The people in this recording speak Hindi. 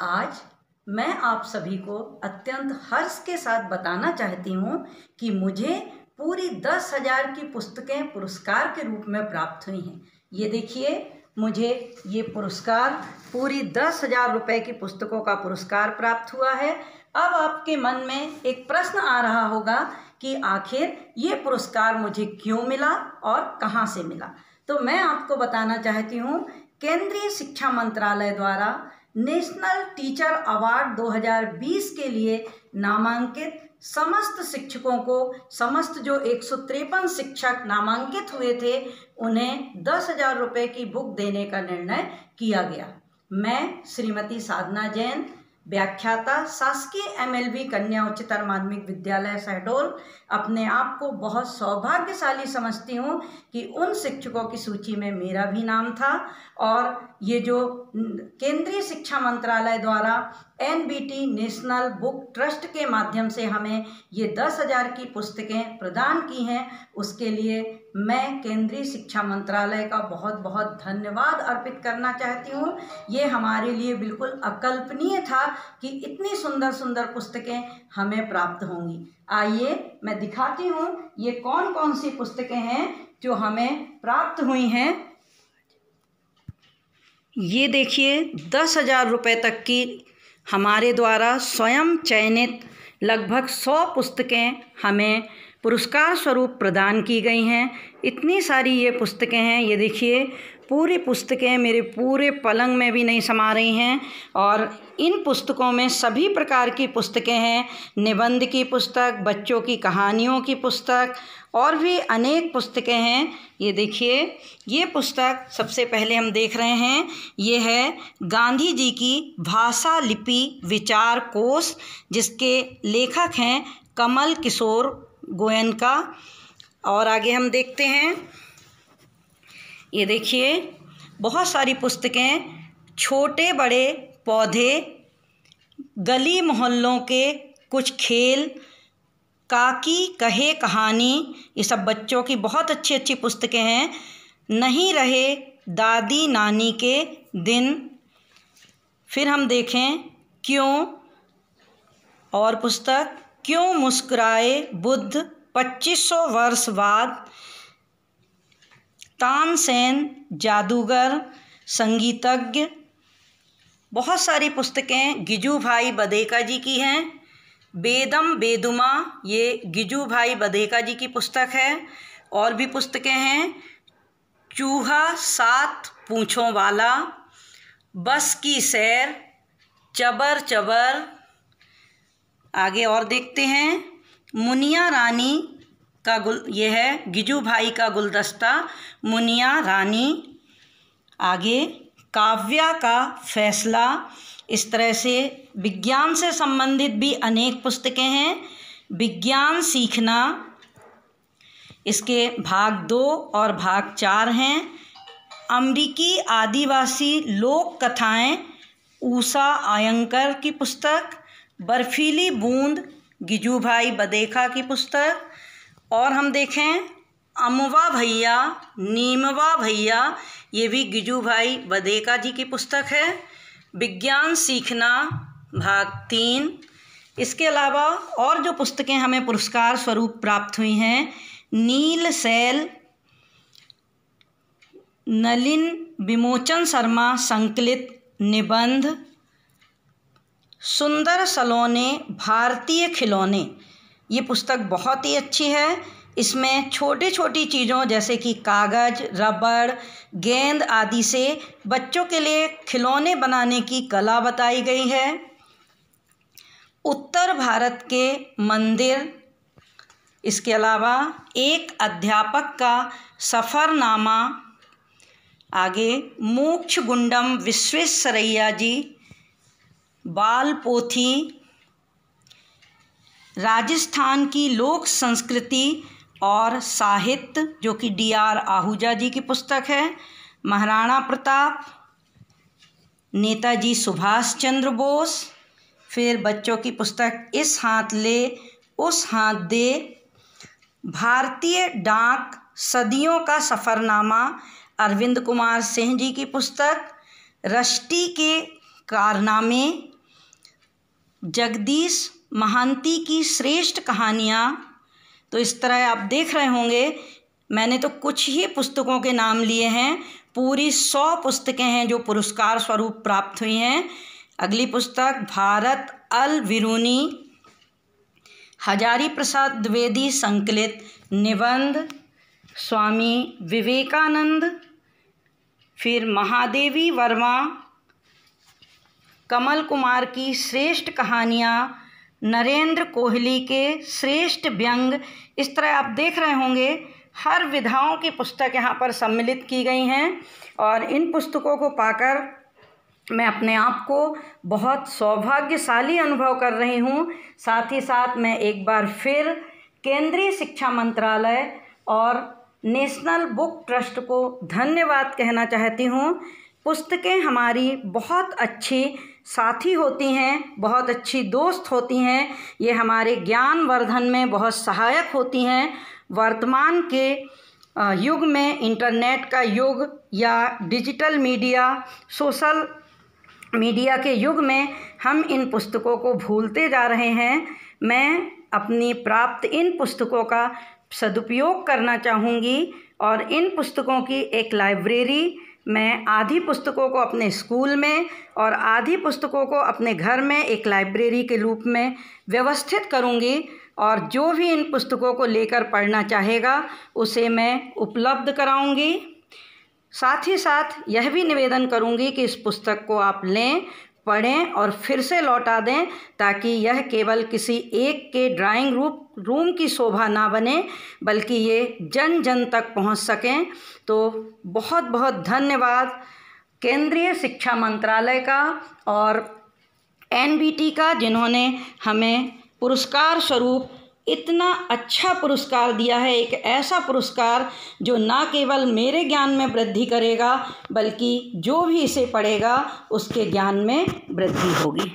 आज मैं आप सभी को अत्यंत हर्ष के साथ बताना चाहती हूँ कि मुझे पूरी 10,000 की पुस्तकें पुरस्कार के रूप में प्राप्त हुई हैं। ये देखिए, मुझे ये पुरस्कार पूरी 10,000 रुपये की पुस्तकों का पुरस्कार प्राप्त हुआ है। अब आपके मन में एक प्रश्न आ रहा होगा कि आखिर ये पुरस्कार मुझे क्यों मिला और कहाँ से मिला। तो मैं आपको बताना चाहती हूँ, केंद्रीय शिक्षा मंत्रालय द्वारा नेशनल टीचर अवार्ड 2020 के लिए नामांकित समस्त शिक्षकों को, समस्त जो 153 शिक्षक नामांकित हुए थे, उन्हें 10,000 रुपये की बुक देने का निर्णय किया गया। मैं श्रीमती साधना जैन, व्याख्याता, शासकीय MLV कन्या उच्चतर माध्यमिक विद्यालय शहडोल, अपने आप को बहुत सौभाग्यशाली समझती हूँ कि उन शिक्षकों की सूची में मेरा भी नाम था। और ये जो केंद्रीय शिक्षा मंत्रालय द्वारा NBT नेशनल बुक ट्रस्ट के माध्यम से हमें ये 10,000 की पुस्तकें प्रदान की हैं, उसके लिए मैं केंद्रीय शिक्षा मंत्रालय का बहुत बहुत धन्यवाद अर्पित करना चाहती हूँ। ये हमारे लिए बिल्कुल अकल्पनीय था कि इतनी सुंदर सुंदर पुस्तकें हमें प्राप्त होंगी। आइए मैं दिखाती हूँ ये कौन कौन सी पुस्तकें हैं जो हमें प्राप्त हुई हैं। ये देखिए, 10,000 रुपये तक की हमारे द्वारा स्वयं चयनित लगभग 100 पुस्तकें हमें पुरस्कार स्वरूप प्रदान की गई हैं। इतनी सारी ये पुस्तकें हैं। ये देखिए, पूरी पुस्तकें मेरे पूरे पलंग में भी नहीं समा रही हैं। और इन पुस्तकों में सभी प्रकार की पुस्तकें हैं। निबंध की पुस्तक, बच्चों की कहानियों की पुस्तक और भी अनेक पुस्तकें हैं। ये देखिए, ये पुस्तक सबसे पहले हम देख रहे हैं, ये है गांधी जी की भाषा लिपि विचार कोश, जिसके लेखक हैं कमल किशोर गोयनका। और आगे हम देखते हैं, ये देखिए, बहुत सारी पुस्तकें, छोटे बड़े पौधे, गली मोहल्लों के कुछ खेल, काकी कहे कहानी, ये सब बच्चों की बहुत अच्छी अच्छी पुस्तकें हैं। नहीं रहे दादी नानी के दिन। फिर हम देखें क्यों, और पुस्तक क्यों मुस्कुराए बुद्ध 2500 वर्ष बाद, तानसेन जादूगर संगीतज्ञ। बहुत सारी पुस्तकें गिजू भाई बधेका जी की हैं। बेदम बेदुमा, ये गिजू भाई बधेका जी की पुस्तक है। और भी पुस्तकें हैं, चूहा 7 पूँछों वाला, बस की सैर, चबर चबर। आगे और देखते हैं, मुनिया रानी का ये है गिजू भाई का गुलदस्ता, मुनिया रानी। आगे काव्या का फैसला। इस तरह से विज्ञान से संबंधित भी अनेक पुस्तकें हैं। विज्ञान सीखना, इसके भाग 2 और भाग 4 हैं। अमरीकी आदिवासी लोक कथाएँ, ऊषा आयंकर की पुस्तक। बर्फीली बूंद, गिजू भाई बधेका की पुस्तक। और हम देखें, अमवा भैया नीमवा भैया, ये भी गिजू भाई बधेका जी की पुस्तक है। विज्ञान सीखना भाग 3। इसके अलावा और जो पुस्तकें हमें पुरस्कार स्वरूप प्राप्त हुई हैं, नील सैल, नलिन विमोचन शर्मा संकलित निबंध, सुंदर सलोने भारतीय खिलौने। ये पुस्तक बहुत ही अच्छी है। इसमें छोटी छोटी चीज़ों जैसे कि कागज़, रबड़, गेंद आदि से बच्चों के लिए खिलौने बनाने की कला बताई गई है। उत्तर भारत के मंदिर, इसके अलावा एक अध्यापक का सफ़रनामा। आगे मोक्ष गुंडम विश्वेश्वरैया जी, बाल पोथी, राजस्थान की लोक संस्कृति और साहित्य, जो कि DR आहूजा जी की पुस्तक है। महाराणा प्रताप, नेताजी सुभाष चंद्र बोस। फिर बच्चों की पुस्तक इस हाथ ले उस हाथ दे, भारतीय डाक सदियों का सफ़रनामा, अरविंद कुमार सिंह जी की पुस्तक। रष्टी के कारनामे, जगदीश महांती की श्रेष्ठ कहानियाँ। तो इस तरह आप देख रहे होंगे, मैंने तो कुछ ही पुस्तकों के नाम लिए हैं, पूरी 100 पुस्तकें हैं जो पुरस्कार स्वरूप प्राप्त हुई हैं। अगली पुस्तक भारत अल विरूनी, हजारी प्रसाद द्विवेदी संकलित निबंध, स्वामी विवेकानंद, फिर महादेवी वर्मा, कमल कुमार की श्रेष्ठ कहानियाँ, नरेंद्र कोहली के श्रेष्ठ व्यंग। इस तरह आप देख रहे होंगे हर विधाओं की पुस्तक यहाँ पर सम्मिलित की गई हैं और इन पुस्तकों को पाकर मैं अपने आप को बहुत सौभाग्यशाली अनुभव कर रही हूँ। साथ ही साथ मैं एक बार फिर केंद्रीय शिक्षा मंत्रालय और नेशनल बुक ट्रस्ट को धन्यवाद कहना चाहती हूँ। पुस्तकें हमारी बहुत अच्छी साथी होती हैं, बहुत अच्छी दोस्त होती हैं। ये हमारे ज्ञान वर्धन में बहुत सहायक होती हैं। वर्तमान के युग में, इंटरनेट का युग या डिजिटल मीडिया, सोशल मीडिया के युग में हम इन पुस्तकों को भूलते जा रहे हैं। मैं अपनी प्राप्त इन पुस्तकों का सदुपयोग करना चाहूँगी और इन पुस्तकों की एक लाइब्रेरी, मैं आधी पुस्तकों को अपने स्कूल में और आधी पुस्तकों को अपने घर में एक लाइब्रेरी के रूप में व्यवस्थित करूँगी और जो भी इन पुस्तकों को लेकर पढ़ना चाहेगा उसे मैं उपलब्ध कराऊँगी। साथ ही साथ यह भी निवेदन करूँगी कि इस पुस्तक को आप लें, पढ़ें और फिर से लौटा दें, ताकि यह केवल किसी एक के ड्राइंग रूम की शोभा ना बने, बल्कि ये जन जन तक पहुंच सकें। तो बहुत बहुत धन्यवाद केंद्रीय शिक्षा मंत्रालय का और NBT का, जिन्होंने हमें पुरस्कार स्वरूप इतना अच्छा पुरस्कार दिया है। एक ऐसा पुरस्कार जो ना केवल मेरे ज्ञान में वृद्धि करेगा, बल्कि जो भी इसे पढ़ेगा उसके ज्ञान में वृद्धि होगी।